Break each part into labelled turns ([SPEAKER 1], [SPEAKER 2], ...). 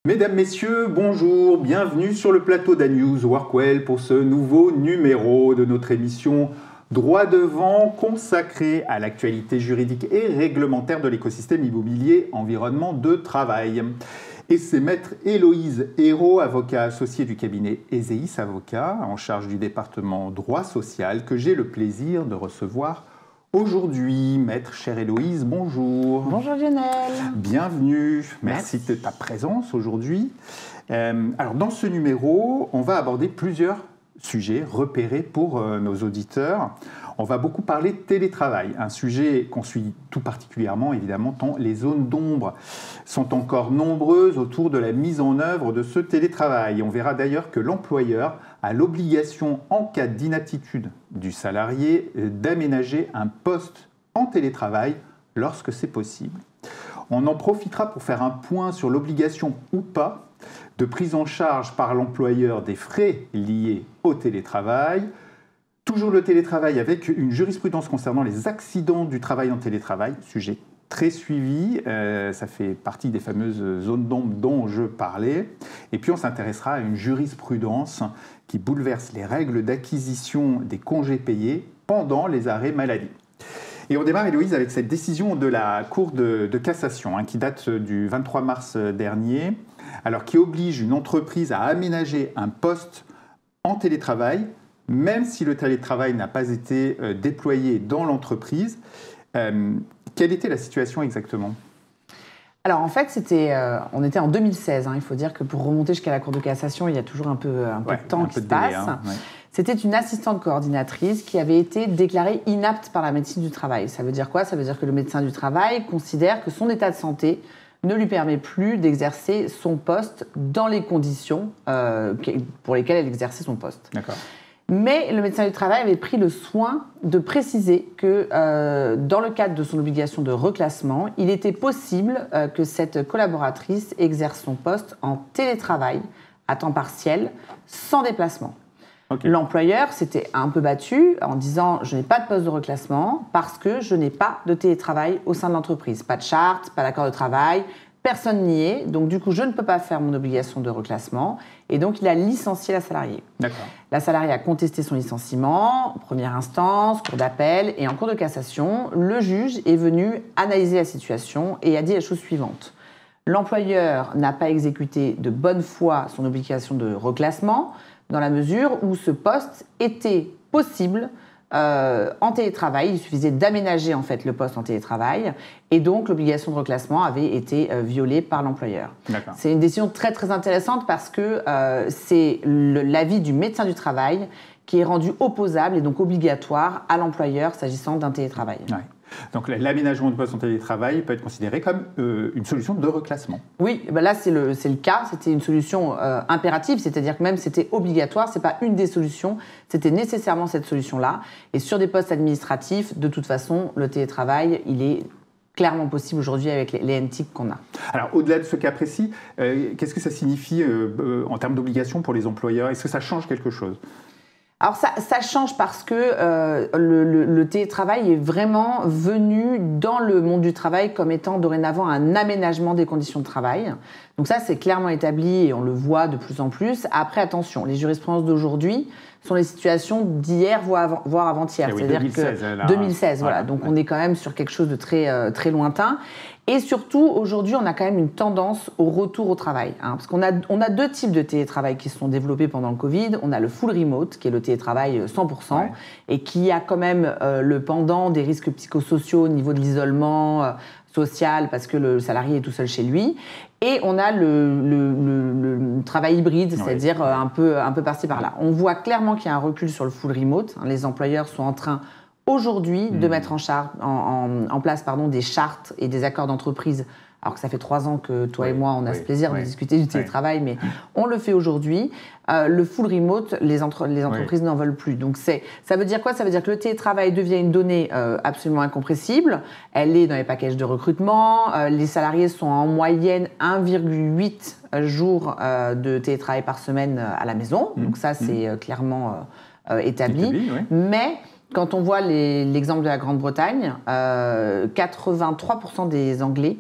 [SPEAKER 1] Mesdames, Messieurs, bonjour, bienvenue sur le plateau d'Anews Workwell pour ce nouveau numéro de notre émission Droit devant consacré à l'actualité juridique et réglementaire de l'écosystème immobilier environnement de travail. Et c'est maître Héloïse Hérault, avocat associé du cabinet Ezeis Avocats, en charge du département droit social, que j'ai le plaisir de recevoir aujourd'hui. Maître chère Héloïse, bonjour.
[SPEAKER 2] Bonjour Lionel.
[SPEAKER 1] Bienvenue, merci de ta présence aujourd'hui. Alors dans ce numéro, on va aborder plusieurs sujets repérés pour nos auditeurs. On va beaucoup parler de télétravail, un sujet qu'on suit tout particulièrement évidemment tant les zones d'ombre sont encore nombreuses autour de la mise en œuvre de ce télétravail. On verra d'ailleurs que l'employeur a l'obligation en cas d'inaptitude du salarié d'aménager un poste en télétravail lorsque c'est possible. On en profitera pour faire un point sur l'obligation ou pas de prise en charge par l'employeur des frais liés au télétravail. Toujours le télétravail avec une jurisprudence concernant les accidents du travail en télétravail, sujet très suivi, ça fait partie des fameuses zones d'ombre dont je parlais. Et puis on s'intéressera à une jurisprudence qui bouleverse les règles d'acquisition des congés payés pendant les arrêts maladie. Et on démarre, Héloïse, avec cette décision de la Cour de cassation qui date du 23 mars dernier, alors qui oblige une entreprise à aménager un poste en télétravail, même si le télétravail n'a pas été déployé dans l'entreprise. Quelle était la situation exactement ?
[SPEAKER 2] Alors en fait, on était en 2016. Il faut dire que pour remonter jusqu'à la Cour de cassation, il y a toujours un peu de temps qui se passe. C'était une assistante coordinatrice qui avait été déclarée inapte par la médecine du travail. Ça veut dire quoi ? Ça veut dire que le médecin du travail considère que son état de santé ne lui permet plus d'exercer son poste dans les conditions pour lesquelles elle exerçait son poste.
[SPEAKER 1] D'accord.
[SPEAKER 2] Mais le médecin du travail avait pris le soin de préciser que dans le cadre de son obligation de reclassement, il était possible que cette collaboratrice exerce son poste en télétravail à temps partiel, sans déplacement. Okay. L'employeur s'était un peu battu en disant « je n'ai pas de poste de reclassement parce que je n'ai pas de télétravail au sein de l'entreprise. Pas de charte, pas d'accord de travail, personne n'y est, donc du coup je ne peux pas faire mon obligation de reclassement ». Et donc il a licencié la salariée.
[SPEAKER 1] D'accord.
[SPEAKER 2] La salariée a contesté son licenciement, première instance, cour d'appel, et en cour de cassation, le juge est venu analyser la situation et a dit la chose suivante. L'employeur n'a pas exécuté de bonne foi son obligation de reclassement, dans la mesure où ce poste était possible en télétravail. Il suffisait d'aménager en fait le poste en télétravail et donc l'obligation de reclassement avait été violée par l'employeur.
[SPEAKER 1] D'accord.
[SPEAKER 2] C'est une décision très très intéressante parce que c'est l'avis du médecin du travail qui est rendu opposable et donc obligatoire à l'employeur s'agissant d'un télétravail.
[SPEAKER 1] Ouais. Donc l'aménagement du poste en télétravail peut être considéré comme une solution de reclassement.
[SPEAKER 2] Oui, ben là c'est le cas, c'était une solution impérative, c'est-à-dire que même c'était obligatoire, c'est pas une des solutions, c'était nécessairement cette solution-là. Et sur des postes administratifs, de toute façon, le télétravail, il est clairement possible aujourd'hui avec les NTIC qu'on a.
[SPEAKER 1] Alors au-delà de ce cas précis, qu'est-ce que ça signifie en termes d'obligation pour les employeurs ? Est-ce que ça change quelque chose ?
[SPEAKER 2] Alors ça change parce que le télétravail est vraiment venu dans le monde du travail comme étant dorénavant un aménagement des conditions de travail. Donc ça, c'est clairement établi et on le voit de plus en plus. Après, attention, les jurisprudences d'aujourd'hui sont les situations d'hier, voire avant-hier.
[SPEAKER 1] Oui,
[SPEAKER 2] c'est-à-dire
[SPEAKER 1] 2016,
[SPEAKER 2] que
[SPEAKER 1] là,
[SPEAKER 2] 2016, voilà. Donc on est quand même sur quelque chose de très, très lointain. Et surtout, aujourd'hui, on a quand même une tendance au retour au travail. Parce qu'on a deux types de télétravail qui se sont développés pendant le Covid. On a le full remote, qui est le télétravail 100%, et qui a quand même le pendant des risques psychosociaux au niveau de l'isolement social, parce que le salarié est tout seul chez lui. Et on a le travail hybride, c'est-à-dire un peu par-ci par-là. On voit clairement qu'il y a un recul sur le full remote. Les employeurs sont en train aujourd'hui de mettre en place des chartes et des accords d'entreprise, alors que ça fait 3 ans que toi et moi, on a ce plaisir de discuter du télétravail, mais on le fait aujourd'hui. Le full remote, les entreprises n'en veulent plus. Donc ça veut dire quoi ? Ça veut dire que le télétravail devient une donnée absolument incompressible. Elle est dans les packages de recrutement. Les salariés sont en moyenne 1,8 jours de télétravail par semaine à la maison. Donc ça, c'est clairement établi. Mais quand on voit l'exemple de la Grande-Bretagne, 83% des Anglais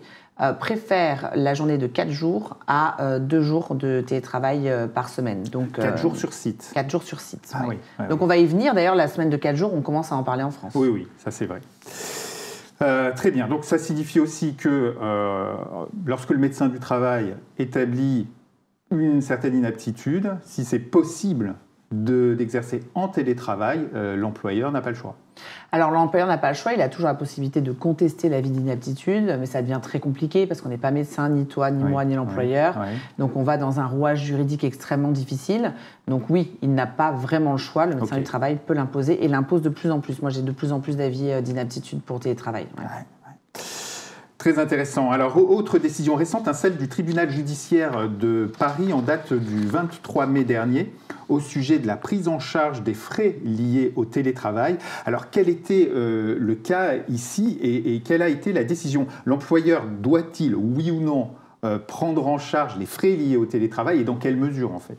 [SPEAKER 2] préfèrent la journée de 4 jours à 2 jours de télétravail par semaine. Donc,
[SPEAKER 1] 4 jours sur site.
[SPEAKER 2] 4 jours sur site.
[SPEAKER 1] Ah, oui.
[SPEAKER 2] Donc on va y venir. D'ailleurs, la semaine de 4 jours, on commence à en parler en France.
[SPEAKER 1] Oui, ça c'est vrai. Très bien. Donc ça signifie aussi que lorsque le médecin du travail établit une certaine inaptitude, si c'est possible d'exercer en télétravail, l'employeur n'a pas le choix.
[SPEAKER 2] Alors l'employeur n'a pas le choix, il a toujours la possibilité de contester l'avis d'inaptitude, mais ça devient très compliqué parce qu'on n'est pas médecin, ni toi, ni moi, ni l'employeur. Donc on va dans un rouage juridique extrêmement difficile. Donc oui, il n'a pas vraiment le choix, le médecin du travail peut l'imposer et l'impose de plus en plus. Moi j'ai de plus en plus d'avis d'inaptitude pour télétravail.
[SPEAKER 1] Très intéressant. Alors, autre décision récente, celle du tribunal judiciaire de Paris en date du 23 mai dernier, au sujet de la prise en charge des frais liés au télétravail. Alors, quel était le cas ici et quelle a été la décision? L'employeur doit-il, oui ou non, prendre en charge les frais liés au télétravail et dans quelle mesure, en fait?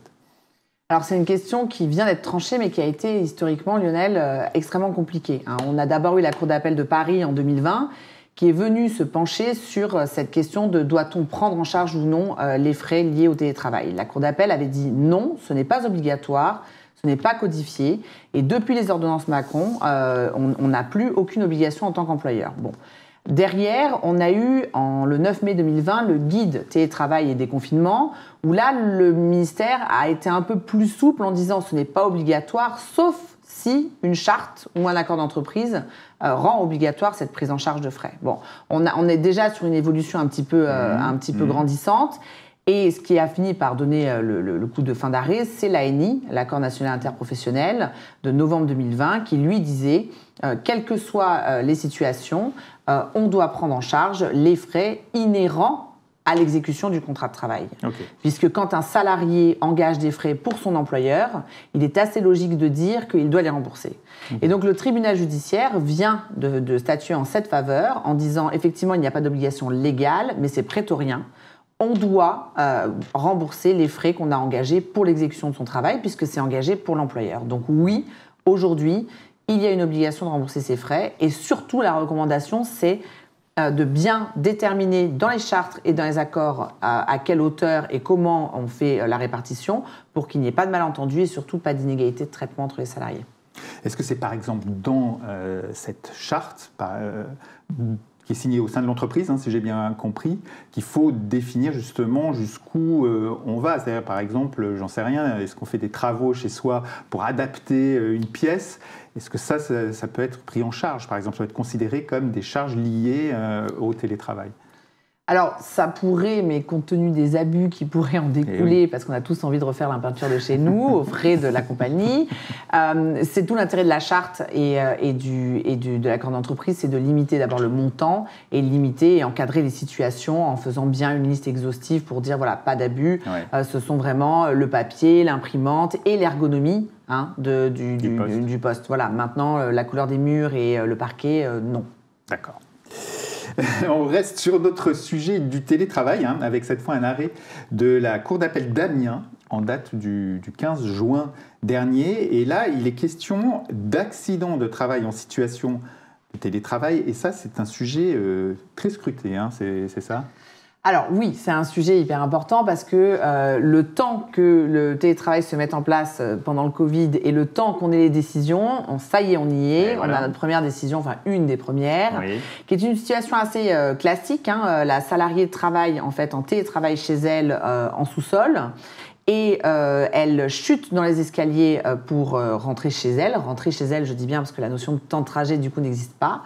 [SPEAKER 2] Alors c'est une question qui vient d'être tranchée, mais qui a été historiquement, Lionel, extrêmement compliquée. On a d'abord eu la Cour d'appel de Paris en 2020, qui est venue se pencher sur cette question de doit-on prendre en charge ou non les frais liés au télétravail. La Cour d'appel avait dit non, ce n'est pas obligatoire, ce n'est pas codifié, et depuis les ordonnances Macron, on n'a plus aucune obligation en tant qu'employeur. Bon. Derrière, on a eu, le 9 mai 2020, le guide télétravail et déconfinement, où là, le ministère a été un peu plus souple en disant ce n'est pas obligatoire, sauf si une charte ou un accord d'entreprise rend obligatoire cette prise en charge de frais. Bon, on est déjà sur une évolution un petit peu grandissante. Et ce qui a fini par donner le coup de fin d'arrêt, c'est l'ANI, l'Accord national interprofessionnel de novembre 2020, qui lui disait, quelles que soient les situations, on doit prendre en charge les frais inhérents à l'exécution du contrat de travail. Puisque quand un salarié engage des frais pour son employeur, il est assez logique de dire qu'il doit les rembourser. Et donc le tribunal judiciaire vient de statuer en cette faveur en disant effectivement il n'y a pas d'obligation légale, mais c'est prétorien. On doit rembourser les frais qu'on a engagés pour l'exécution de son travail puisque c'est engagé pour l'employeur. Donc oui, aujourd'hui, il y a une obligation de rembourser ces frais et surtout la recommandation c'est de bien déterminer dans les chartes et dans les accords à quelle hauteur et comment on fait la répartition pour qu'il n'y ait pas de malentendu et surtout pas d'inégalité de traitement entre les salariés.
[SPEAKER 1] Est-ce que c'est par exemple dans cette charte qui est signée au sein de l'entreprise, si j'ai bien compris, qu'il faut définir justement jusqu'où on va? C'est-à-dire par exemple, j'en sais rien, est-ce qu'on fait des travaux chez soi pour adapter une pièce? Est-ce que ça peut être pris en charge, par exemple? Ça peut être considéré comme des charges liées au télétravail?
[SPEAKER 2] Alors, ça pourrait, mais compte tenu des abus qui pourraient en découler, parce qu'on a tous envie de refaire la peinture de chez nous, aux frais de la compagnie, c'est tout l'intérêt de la charte et de l'accord d'entreprise, c'est de limiter d'abord le montant et limiter et encadrer les situations en faisant bien une liste exhaustive pour dire, voilà, pas d'abus. Ce sont vraiment le papier, l'imprimante et l'ergonomie du poste. Voilà, maintenant, la couleur des murs et le parquet, non.
[SPEAKER 1] D'accord. On reste sur notre sujet du télétravail, avec cette fois un arrêt de la Cour d'appel d'Amiens en date du 15 juin dernier. Et là, il est question d'accidents de travail en situation de télétravail. Et ça, c'est un sujet très scruté, c'est ça ?
[SPEAKER 2] Alors oui, c'est un sujet hyper important parce que le temps que le télétravail se mette en place pendant le Covid et le temps qu'on ait les décisions, ça y est, on y est. Voilà. On a notre première décision, enfin une des premières, qui est une situation assez classique. La salariée travaille en fait en télétravail chez elle en sous-sol. Et elle chute dans les escaliers pour rentrer chez elle. Rentrer chez elle, je dis bien parce que la notion de temps de trajet du coup n'existe pas.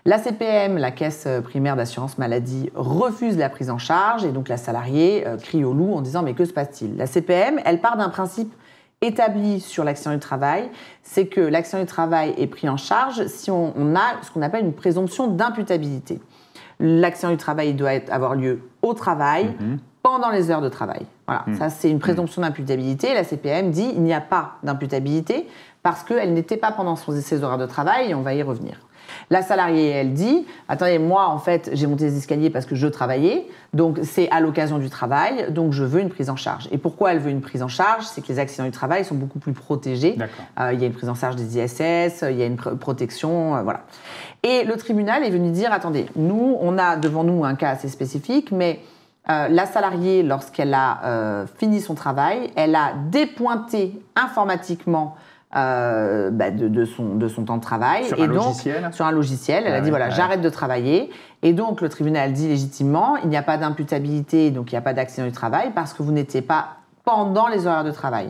[SPEAKER 2] La CPM, la Caisse primaire d'assurance maladie, refuse la prise en charge et donc la salariée crie au loup en disant « mais que se passe-t-il » La CPM, elle part d'un principe établi sur l'accident du travail, c'est que l'accident du travail est pris en charge si on a ce qu'on appelle une présomption d'imputabilité. L'accident du travail doit avoir lieu au travail, pendant les heures de travail. Voilà, ça c'est une présomption d'imputabilité. La CPM dit il n'y a pas d'imputabilité parce qu'elle n'était pas pendant ses horaires de travail et on va y revenir. La salariée, elle dit, attendez, moi, en fait, j'ai monté les escaliers parce que je travaillais, donc c'est à l'occasion du travail, donc je veux une prise en charge. Et pourquoi elle veut une prise en charge? C'est que les accidents du travail sont beaucoup plus protégés. Il y a une prise en charge des ISS, il y a une protection, voilà. Et le tribunal est venu dire, attendez, nous, on a devant nous un cas assez spécifique, mais la salariée, lorsqu'elle a fini son travail, elle a dépointé informatiquement de son temps de travail.
[SPEAKER 1] Sur un logiciel.
[SPEAKER 2] Elle a dit, voilà, j'arrête de travailler. Et donc, le tribunal dit légitimement, il n'y a pas d'imputabilité, donc il n'y a pas d'accident du travail, parce que vous n'étiez pas pendant les horaires de travail.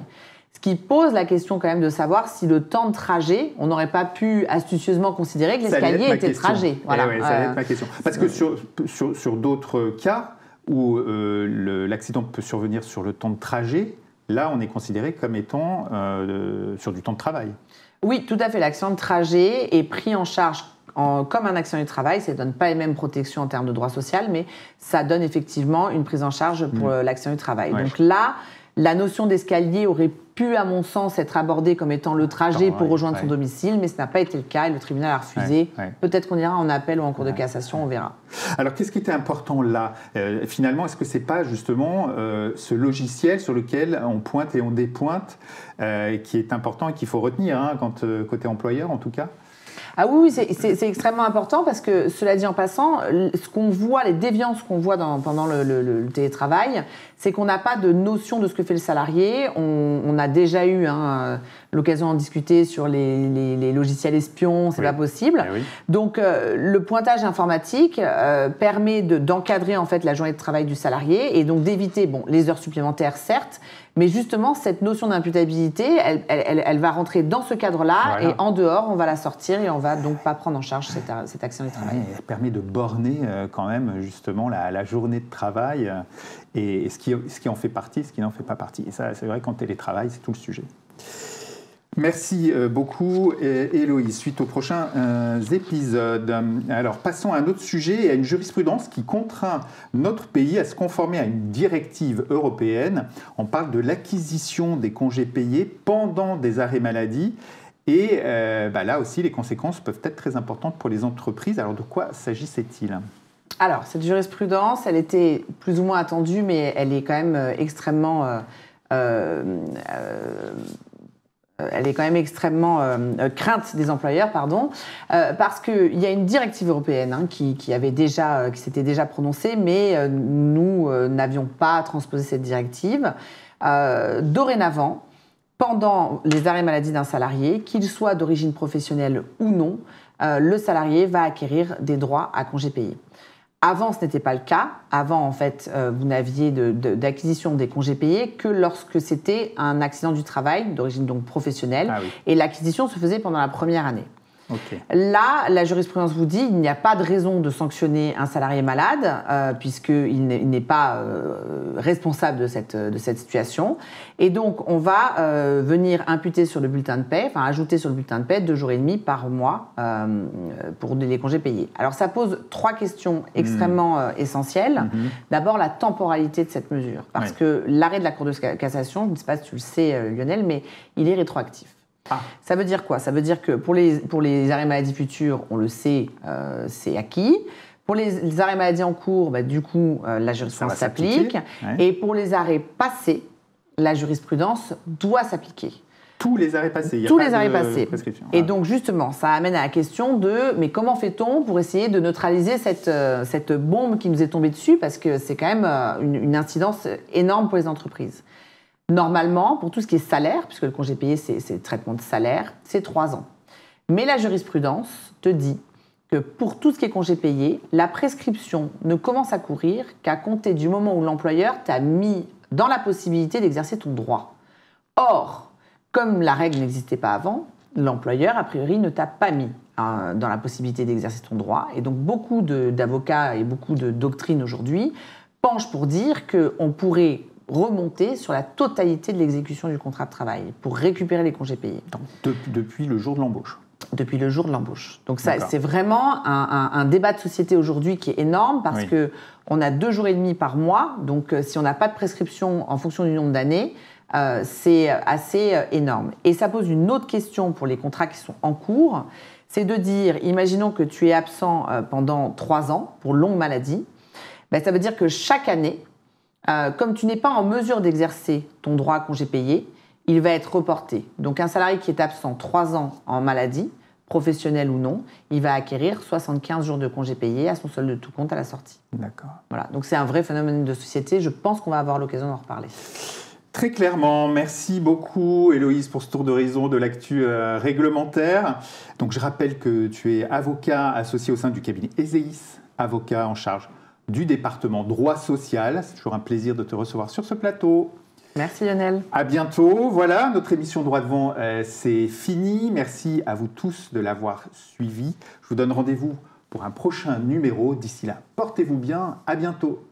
[SPEAKER 2] Ce qui pose la question quand même de savoir si le temps de trajet, on n'aurait pas pu astucieusement considérer que l'escalier était trajet.
[SPEAKER 1] Voilà. Ça allait être ma question. Parce que sur d'autres cas où l'accident peut survenir sur le temps de trajet, là, on est considéré comme étant sur du temps de travail.
[SPEAKER 2] Oui, tout à fait. L'accident de trajet est pris en charge comme un accident du travail. Ça ne donne pas les mêmes protections en termes de droit social, mais ça donne effectivement une prise en charge pour l'accident du travail. Ouais. Donc là, la notion d'escalier aurait pu, à mon sens, être abordée comme étant le trajet pour rejoindre son domicile, mais ce n'a pas été le cas et le tribunal a refusé. Peut-être qu'on ira en appel ou en cour de cassation, on verra.
[SPEAKER 1] Alors, qu'est-ce qui était important là finalement, est-ce que ce n'est pas justement ce logiciel sur lequel on pointe et on dépointe qui est important et qu'il faut retenir, côté employeur en tout cas?
[SPEAKER 2] Ah oui, c'est extrêmement important parce que, cela dit en passant, ce qu'on voit, les déviances qu'on voit pendant le télétravail, c'est qu'on n'a pas de notion de ce que fait le salarié. On a déjà eu l'occasion d'en discuter sur les logiciels espions, c'est pas possible. Oui. Donc, le pointage informatique permet d'encadrer en fait la journée de travail du salarié et donc d'éviter les heures supplémentaires, certes, mais justement, cette notion d'imputabilité, elle va rentrer dans ce cadre-là et en dehors, on va la sortir et on va donc pas prendre en charge cet accident du travail.
[SPEAKER 1] Elle permet de borner quand même justement la journée de travail et ce qui en fait partie, ce qui n'en fait pas partie. Et ça, c'est vrai qu'en télétravail, c'est tout le sujet. Merci beaucoup, Héloïse. Suite aux prochains épisodes. Alors, passons à un autre sujet et à une jurisprudence qui contraint notre pays à se conformer à une directive européenne. On parle de l'acquisition des congés payés pendant des arrêts maladie. Et là aussi, les conséquences peuvent être très importantes pour les entreprises. Alors, de quoi s'agissait-il ?
[SPEAKER 2] Alors, cette jurisprudence, elle était plus ou moins attendue, mais elle est quand même extrêmement... elle est quand même extrêmement crainte des employeurs, parce qu'il y a une directive européenne qui s'était déjà prononcée, mais nous n'avions pas transposé cette directive. Dorénavant, pendant les arrêts maladie d'un salarié, qu'il soit d'origine professionnelle ou non, le salarié va acquérir des droits à congés payés. Avant, ce n'était pas le cas. Avant, en fait, vous n'aviez d'acquisition des congés payés que lorsque c'était un accident du travail, d'origine donc professionnelle. Ah oui. Et l'acquisition se faisait pendant la première année. Okay. Là, la jurisprudence vous dit qu'il n'y a pas de raison de sanctionner un salarié malade, puisqu'il n'est pas responsable de cette situation. Et donc, on va venir imputer sur le bulletin de paie, ajouter sur le bulletin de paie 2 jours et demi par mois pour les congés payés. Alors, ça pose 3 questions extrêmement essentielles. D'abord, la temporalité de cette mesure. Parce que l'arrêt de la Cour de cassation, je ne sais pas si tu le sais, Lionel, mais il est rétroactif. Ah. Ça veut dire quoi? Ça veut dire que pour les arrêts maladie futurs, on le sait, c'est acquis. Pour les arrêts maladie en cours, du coup, la jurisprudence s'applique. Ouais. Et pour les arrêts passés, la jurisprudence doit s'appliquer.
[SPEAKER 1] Tous les arrêts passés.
[SPEAKER 2] Tous les arrêts passés. Et donc, justement, ça amène à la question de mais comment fait-on pour essayer de neutraliser cette bombe qui nous est tombée dessus? Parce que c'est quand même une incidence énorme pour les entreprises. Normalement, pour tout ce qui est salaire, puisque le congé payé, c'est le traitement de salaire, c'est 3 ans. Mais la jurisprudence te dit que pour tout ce qui est congé payé, la prescription ne commence à courir qu'à compter du moment où l'employeur t'a mis dans la possibilité d'exercer ton droit. Or, comme la règle n'existait pas avant, l'employeur, a priori, ne t'a pas mis dans la possibilité d'exercer ton droit. Et donc, beaucoup d'avocats et beaucoup de doctrines aujourd'hui penchent pour dire qu'on pourrait remonter sur la totalité de l'exécution du contrat de travail pour récupérer les congés payés.
[SPEAKER 1] Depuis le jour de l'embauche.
[SPEAKER 2] Depuis le jour de l'embauche. Donc ça, c'est vraiment un débat de société aujourd'hui qui est énorme parce qu'on a 2 jours et demi par mois. Donc si on n'a pas de prescription en fonction du nombre d'années, c'est assez énorme. Et ça pose une autre question pour les contrats qui sont en cours, c'est de dire, imaginons que tu es absent pendant 3 ans pour longue maladie, ben, ça veut dire que chaque année, comme tu n'es pas en mesure d'exercer ton droit à congé payé, il va être reporté. Donc un salarié qui est absent 3 ans en maladie, professionnelle ou non, il va acquérir 75 jours de congé payé à son solde de tout compte à la sortie.
[SPEAKER 1] D'accord.
[SPEAKER 2] Voilà, donc c'est un vrai phénomène de société. Je pense qu'on va avoir l'occasion d'en reparler.
[SPEAKER 1] Très clairement, merci beaucoup Héloïse pour ce tour d'horizon de l'actu réglementaire. Donc je rappelle que tu es avocat associé au sein du cabinet Eseis, avocat en charge du département droit social. C'est toujours un plaisir de te recevoir sur ce plateau.
[SPEAKER 2] Merci Lionel.
[SPEAKER 1] À bientôt. Voilà, notre émission Droit Devant, c'est fini. Merci à vous tous de l'avoir suivi. Je vous donne rendez-vous pour un prochain numéro. D'ici là, portez-vous bien. À bientôt.